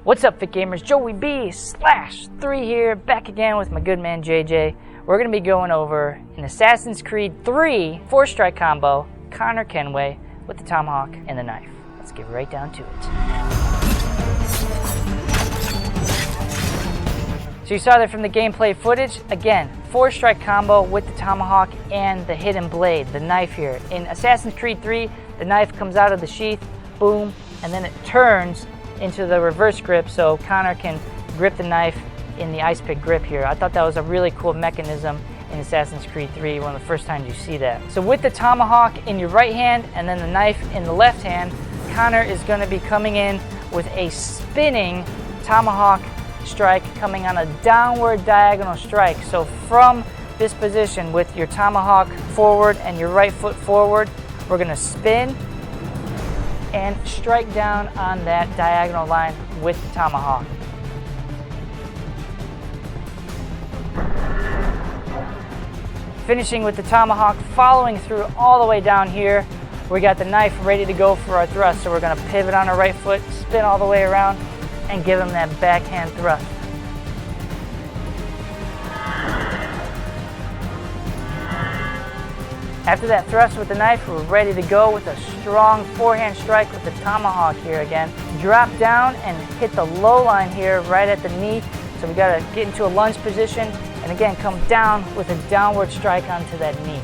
What's up, Fit Gamers? Joey B/3 here, back again with my good man JJ. We're going to be going over an Assassin's Creed 3 4-strike combo, Connor Kenway with the tomahawk and the knife. Let's get right down to it. So you saw that from the gameplay footage. Again, 4-strike combo with the tomahawk and the hidden blade, the knife here. In Assassin's Creed 3, the knife comes out of the sheath, boom, and then it turns into the reverse grip so Connor can grip the knife in the ice pick grip here. I thought that was a really cool mechanism in Assassin's Creed 3, one of the first times you see that. So with the tomahawk in your right hand and then the knife in the left hand, Connor is going to be coming in with a spinning tomahawk strike, coming on a downward diagonal strike. So from this position with your tomahawk forward and your right foot forward, we're going to spin and strike down on that diagonal line with the tomahawk. Finishing with the tomahawk, following through all the way down here, we got the knife ready to go for our thrust. So we're going to pivot on our right foot, spin all the way around, and give him that backhand thrust. After that thrust with the knife, we're ready to go with a strong forehand strike with the tomahawk here again. Drop down and hit the low line here right at the knee. So we got to get into a lunge position and again come down with a downward strike onto that knee.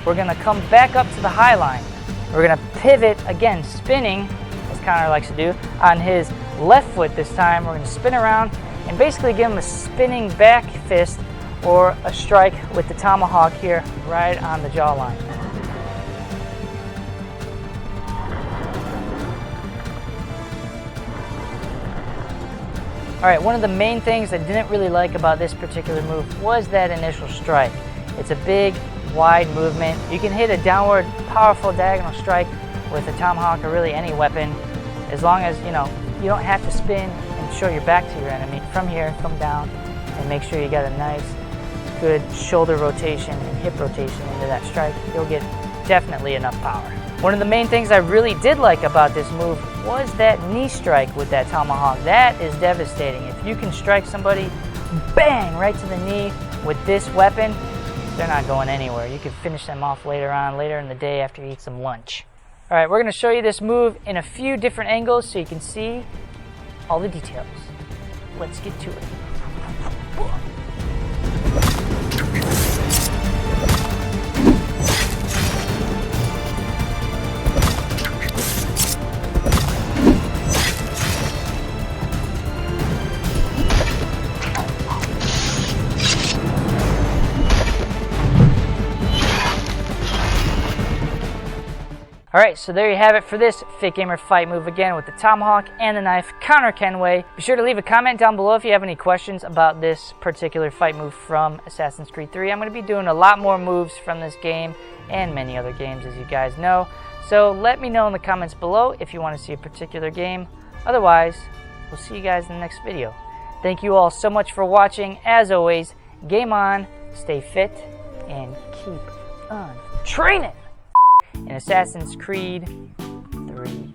We're going to come back up to the high line. We're going to pivot again, spinning, as Connor likes to do, on his left foot this time. We're going to spin around and basically give him a spinning back fist or a strike with the tomahawk here right on the jawline. All right, one of the main things I didn't really like about this particular move was that initial strike. It's a big, wide movement. You can hit a downward, powerful diagonal strike with a tomahawk or really any weapon, as long as you don't have to spin and show your back to your enemy. From here, come down and make sure you got a nice, good shoulder rotation and hip rotation into that strike. You'll get definitely enough power. One of the main things I really did like about this move was that knee strike with that tomahawk. That is devastating. If you can strike somebody, bang, right to the knee with this weapon, they're not going anywhere. You can finish them off later in the day after you eat some lunch. All right, we're going to show you this move in a few different angles so you can see all the details. Let's get to it. All right, so there you have it for this Fit Gamer fight move again with the tomahawk and the knife, Connor Kenway. Be sure to leave a comment down below if you have any questions about this particular fight move from Assassin's Creed 3. I'm going to be doing a lot more moves from this game and many other games, as you guys know. So let me know in the comments below if you want to see a particular game. Otherwise, we'll see you guys in the next video. Thank you all so much for watching. As always, game on, stay fit, and keep on training in Assassin's Creed 3.